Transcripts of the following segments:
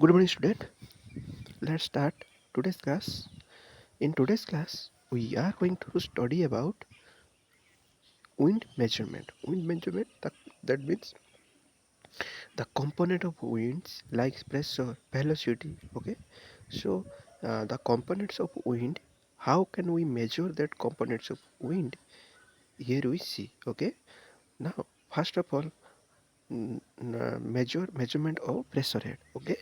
Good morning, student. Let's start today's class. In today's class, we are going to study about wind measurement. Wind measurement, that means the component of winds like pressure, velocity. Okay, so the components of wind. How can we measure that components of wind? Here we see. Okay, now first of all, measurement of pressure head. Okay,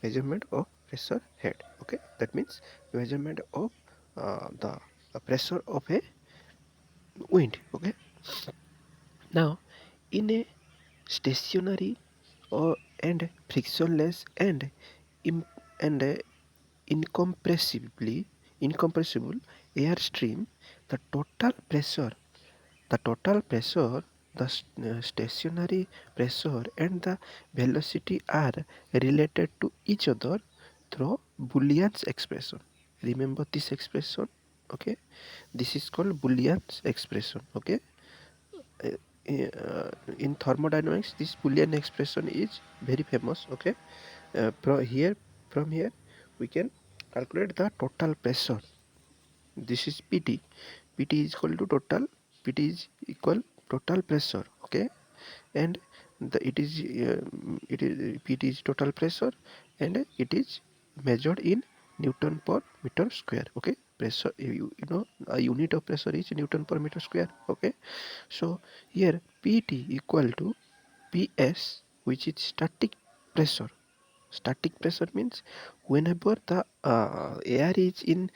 measurement of pressure head. Okay, that means measurement of the pressure of a wind. Okay, now in a stationary or and frictionless and im, and incompressible airstream, the total pressure the stationary pressure and the velocity are related to each other through Boolean's expression. Remember this expression? Okay, this is called Boolean's expression. Okay, uh, in thermodynamics, this Boolean expression is very famous. Okay, from here we can calculate the total pressure. This is PT. PT is equal to total. PT is equal total pressure. Okay, and it is PT is total pressure, and it is measured in Newton per meter square. Okay, pressure, you know, a unit of pressure is Newton per meter square. Okay, so here PT equal to PS, which is static pressure. Static pressure means whenever the air is in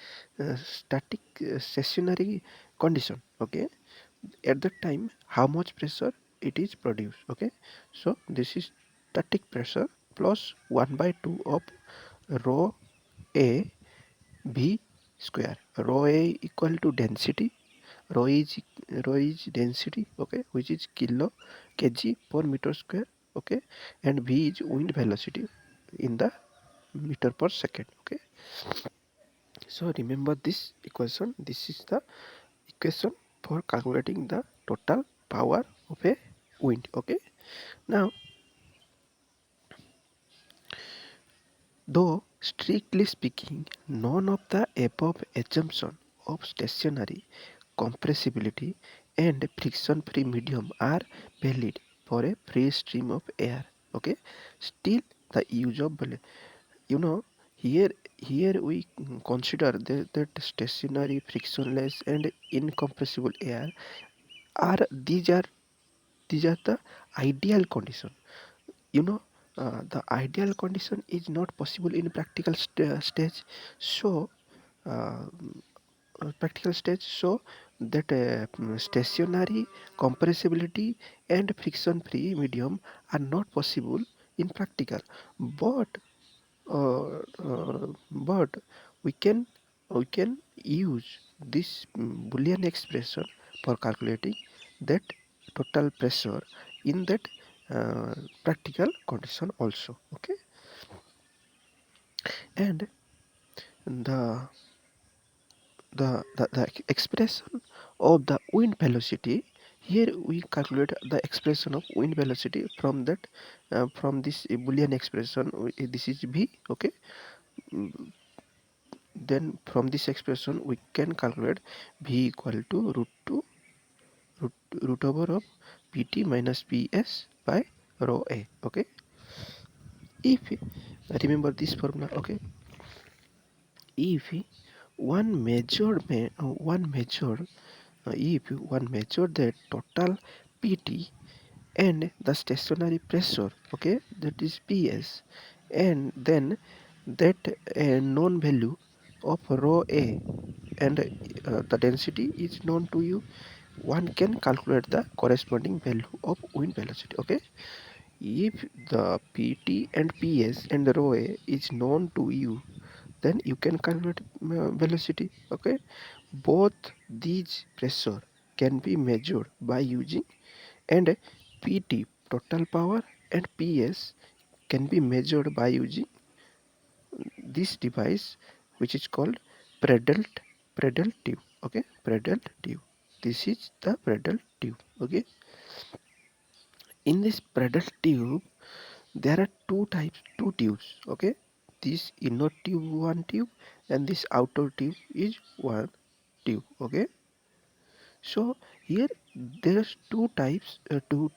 static stationary condition. Okay, at that time how much pressure it is produced. Okay, so this is static pressure plus 1 by 2 of rho a v square. Rho a equal to density. Rho is density. Okay, which is kg per meter square. Okay, and v is wind velocity in the meter per second. Okay, so remember this equation. This is the equation for calculating the total power of a wind. Okay, now though strictly speaking none of the above assumption of stationary compressibility and friction free medium are valid for a free stream of air. Okay, still the use of, you know, here we consider that stationary, frictionless and incompressible air are these are the ideal condition. You know, the ideal condition is not possible in practical stage. So uh, so that stationary, compressibility and friction free medium are not possible in practical, but but we can use this Boolean expression for calculating that total pressure in that practical condition also. Okay, and the the expression of the wind velocity, here we calculate the expression of wind velocity from that from this Boolean expression. This is v. Okay, then from this expression we can calculate v equal to root over of pt minus ps by rho a. Okay, if remember this formula. Okay, if one measure if one measure the total pt and the stationary pressure, okay, that is ps, and then that known value of rho a and the density is known to you, one can calculate the corresponding value of wind velocity. Okay, if the pt and ps and the rho a is known to you, then you can calculate velocity. Okay, both these pressure can be measured by using, and pt total power and ps can be measured by using this device, which is called Pradel tube. Okay, Pradel tube. This is the Pradel tube. Okay, in this Pradel tube, there are two tubes, okay. This inner tube one tube and this outer tube is one tube, okay. So here there's two types, two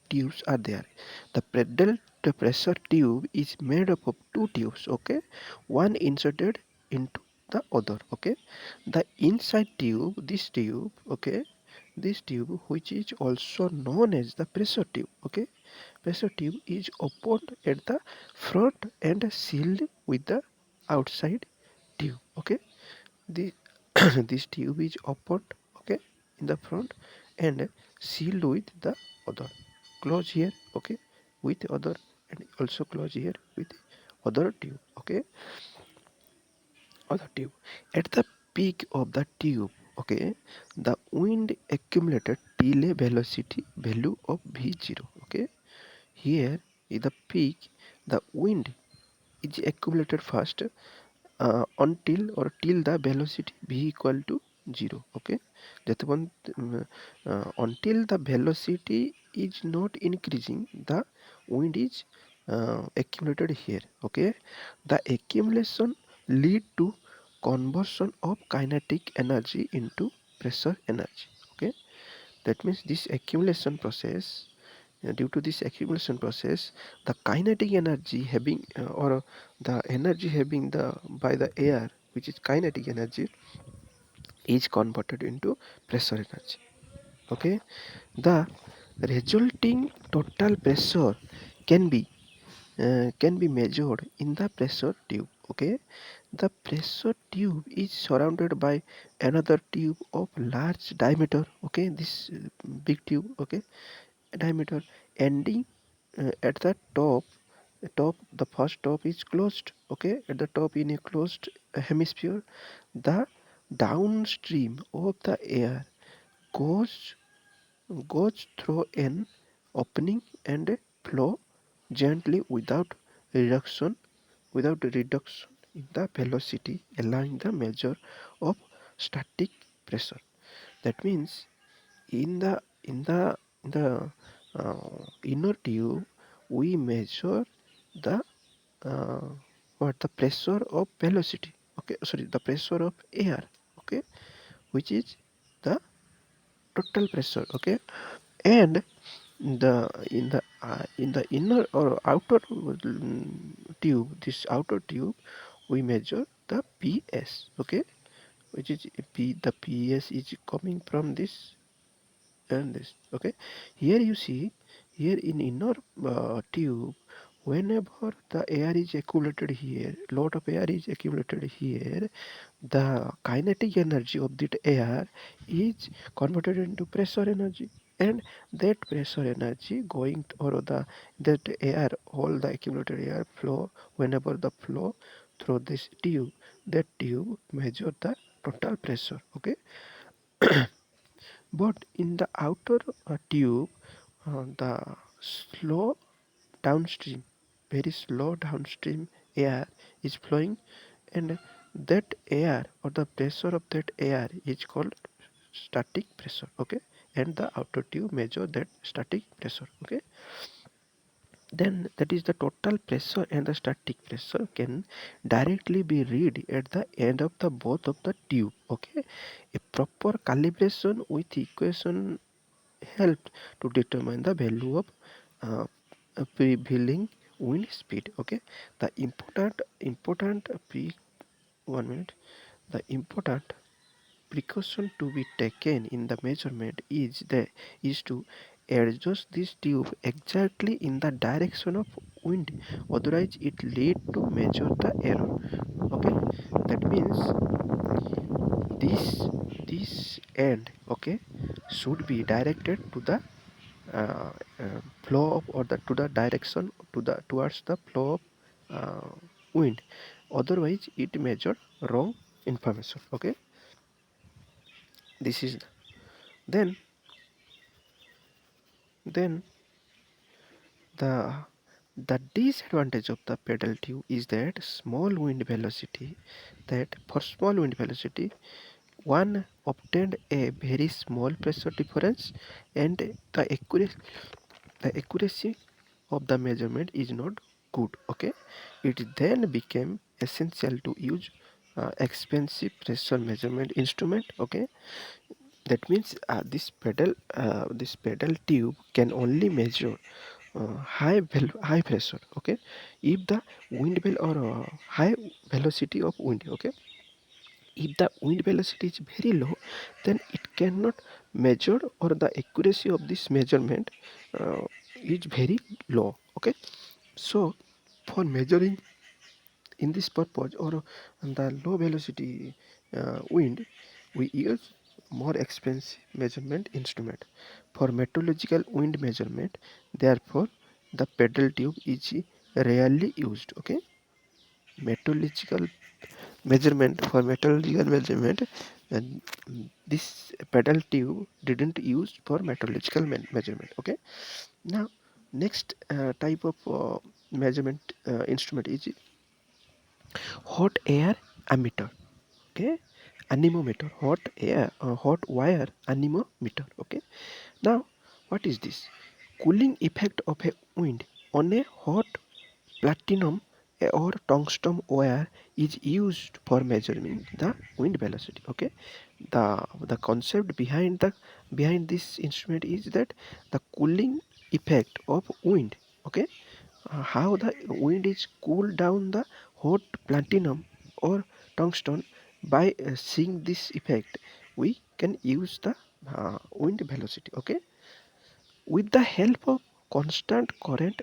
tubes are there. The pedal the pressure tube is made up of two tubes, okay, one inserted into the other, okay. The inside tube, this tube, okay, this tube which is also known as the pressure tube, okay. Pressure tube is opened at the front and sealed with the outside tube, okay. The this tube is opened, okay, in the front and sealed with the other, close here, okay, with other, and also close here with other tube, okay, other tube. At the peak of the tube, okay, the wind accumulated till a velocity value of v0, okay. Here is the peak, the wind is accumulated first until or till the velocity v equal to 0, okay. যেতক্ষণ until the velocity is not increasing, the wind is accumulated here, okay. The accumulation lead to conversion of kinetic energy into pressure energy, okay. That means this accumulation process, due to this accumulation process, the kinetic energy having or the energy having the by the air, which is kinetic energy, is converted into pressure energy, okay. The resulting total pressure can be measured in the pressure tube, okay. The pressure tube is surrounded by another tube of large diameter, okay. This big tube, okay, diameter, ending at the top. The first top is closed, okay, at the top in a closed hemisphere. The downstream of the air goes through an opening and flow gently without reduction in the velocity, allowing the measure of static pressure. That means in the inner tube we measure the uh, the pressure of velocity, okay, sorry, the pressure of air, okay, which is the total pressure, okay. And in the inner or outer tube, this outer tube, we measure the ps, okay, which is the ps is coming from this and this, okay. Here you see, here in inner tube, whenever the air is accumulated here, lot of air is accumulated here, the kinetic energy of that air is converted into pressure energy, and that pressure energy going or that air, all the accumulated air flow, whenever the flow through this tube, that tube measure the total pressure, okay. But in the outer tube, the slow downstream, very slow downstream air is flowing, and that air or the pressure of that air is called static pressure, okay. And the outer tube measure that static pressure, okay. Then that is the total pressure and the static pressure can directly be read at the end of the both of the tube, okay. A proper calibration with equation helped to determine the value of uh, prevailing wind speed, okay. The important pre 1 minute, the important precaution to be taken in the measurement is to adjust this tube exactly in the direction of wind, otherwise it lead to measure the error, okay. That means this end, okay, should be directed to the uh, flow of, or the to the direction to the towards the flow of wind, otherwise it measure wrong information, okay. This is then then the disadvantage of the pedal tube is that small wind velocity, that for small wind velocity one obtained a very small pressure difference, and the accuracy of the measurement is not good. Okay, it then became essential to use expensive pressure measurement instrument. Okay, that means this pedal tube can only measure high pressure. Okay, if the wind or high velocity of wind. Okay, if the wind velocity is very low, then it cannot measure, or the accuracy of this measurement is very low. Okay, so for measuring in this purpose, or the low velocity wind, we use more expensive measurement instrument for meteorological wind measurement. Therefore the pedal tube is rarely used. Okay, meteorological meteorological measurement, and this pedal tube didn't use for meteorological measurement. Okay, now next type of measurement instrument is hot air ammeter. Okay, anemometer, hot wire anemometer. Okay, now what is this? Cooling effect of a wind on a hot platinum or tungsten wire is used for measuring the wind velocity. Okay, the concept behind this instrument is that the cooling effect of wind. Okay, how the wind is cooled down the hot platinum or tungsten. By seeing this effect, we can use the wind velocity. Okay, with the help of constant current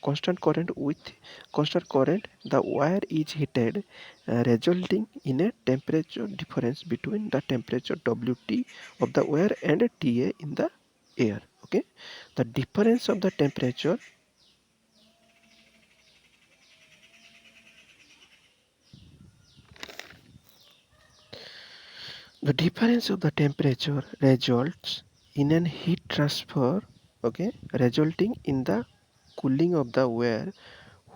constant current with constant current, the wire is heated, resulting in a temperature difference between the temperature Wt of the wire and Ta in the air. Okay, the difference of the temperature results in an heat transfer. Okay, resulting in the cooling of the wire,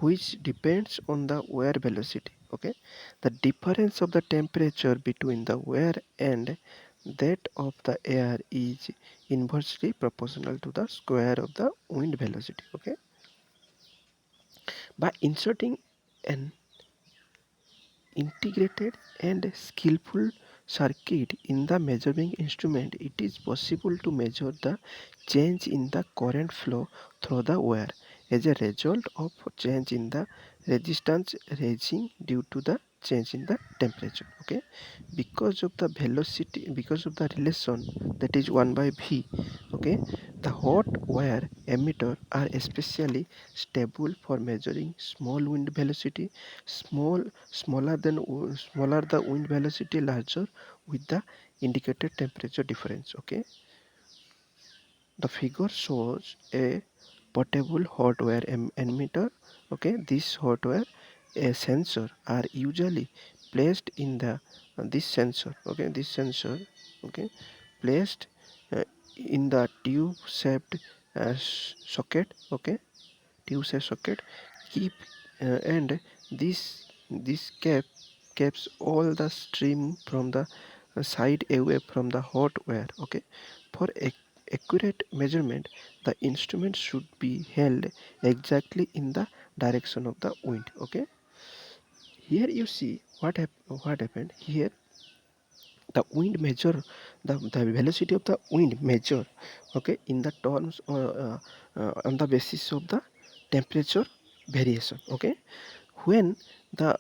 which depends on the wear velocity. Okay, the difference of the temperature between the wear and that of the air is inversely proportional to the square of the wind velocity. Okay, by inserting an integrated and skillful circuit in the measuring instrument, it is possible to measure the change in the current flow through the wire as a result of change in the resistance rising due to the change in the temperature. Okay, because of the relation, that is 1 by v. Okay, the hot wire ammeter are especially stable for measuring small wind velocity. Smaller the wind velocity, larger with the indicated temperature difference. Okay, the figure shows a portable hot wire ammeter. Okay, this hot wire sensor are usually placed in the this sensor. Okay, this sensor. Okay, placed uh, in the tube shaped socket. Okay, tube shaped socket keep and this keeps all the stream from the side away from the hot wire. Okay, for accurate measurement, the instrument should be held exactly in the direction of the wind. Okay, here you see what happened here. The wind measure, the velocity of the wind measure. Okay, in the terms on the basis of the temperature variation. Okay, when the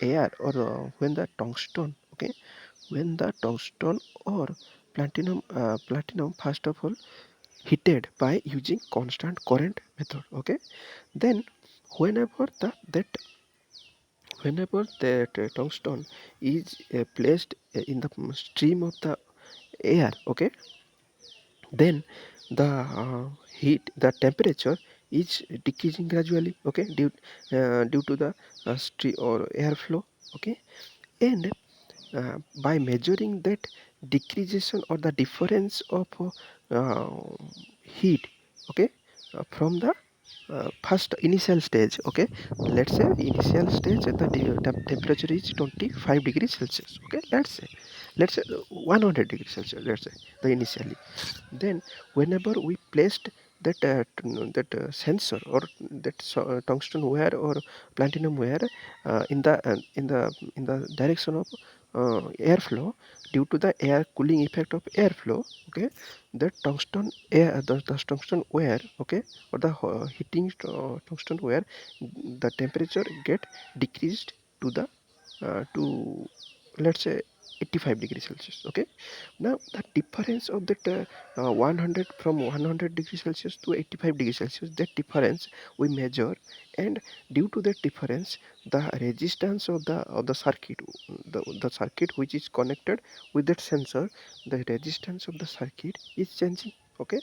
air, or when the tungsten. Okay, when the tungsten or platinum first of all heated by using constant current method. Okay, then whenever the that whenever that tungsten is placed in the stream of the air. Okay, then the temperature is decreasing gradually. Okay, due to the stream or airflow. Okay, and by measuring that decreasation or the difference of uh, heat. Okay, from the first initial stage. Okay, let's say initial stage, the temperature is 25 degrees Celsius. Okay, let's say 100 degrees Celsius, let's say the initially. Then whenever we placed that sensor or that tungsten wire or platinum wire in the direction of airflow, due to the air cooling effect of airflow. Okay, the tungsten air the tungsten wire, okay, or the heating tungsten wire, the temperature get decreased to the to, let's say, 85 degrees Celsius. Okay, now the difference of that 100 from 100 degrees Celsius to 85 degrees Celsius, that difference we measure, and due to that difference the resistance of the circuit, the circuit which is connected with that sensor, the resistance of the circuit is changing. Okay,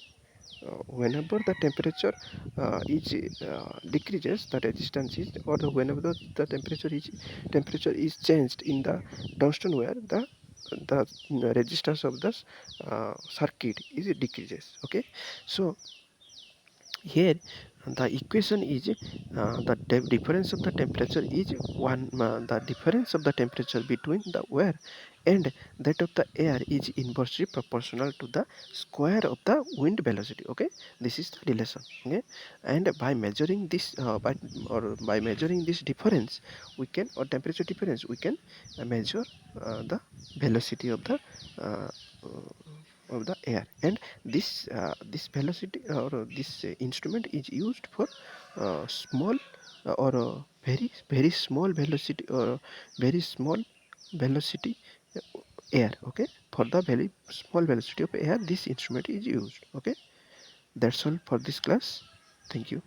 whenever the temperature is decreases, the resistance is, or whenever the temperature is changed in the tungsten wire, the resistance of the circuit is decreases. Okay, so here the equation is the difference of the temperature is one, the difference of the temperature between the wire and that of the air is inversely proportional to the square of the wind velocity. Okay, this is the relation. Okay, and by measuring this by measuring this difference, we can, or temperature difference, we can measure the velocity uh, of the air. And this velocity, or this instrument is used for small or very small velocity, or very small velocity air. Okay, for the very small velocity of air, this instrument is used. Okay, that's all for this class. Thank you.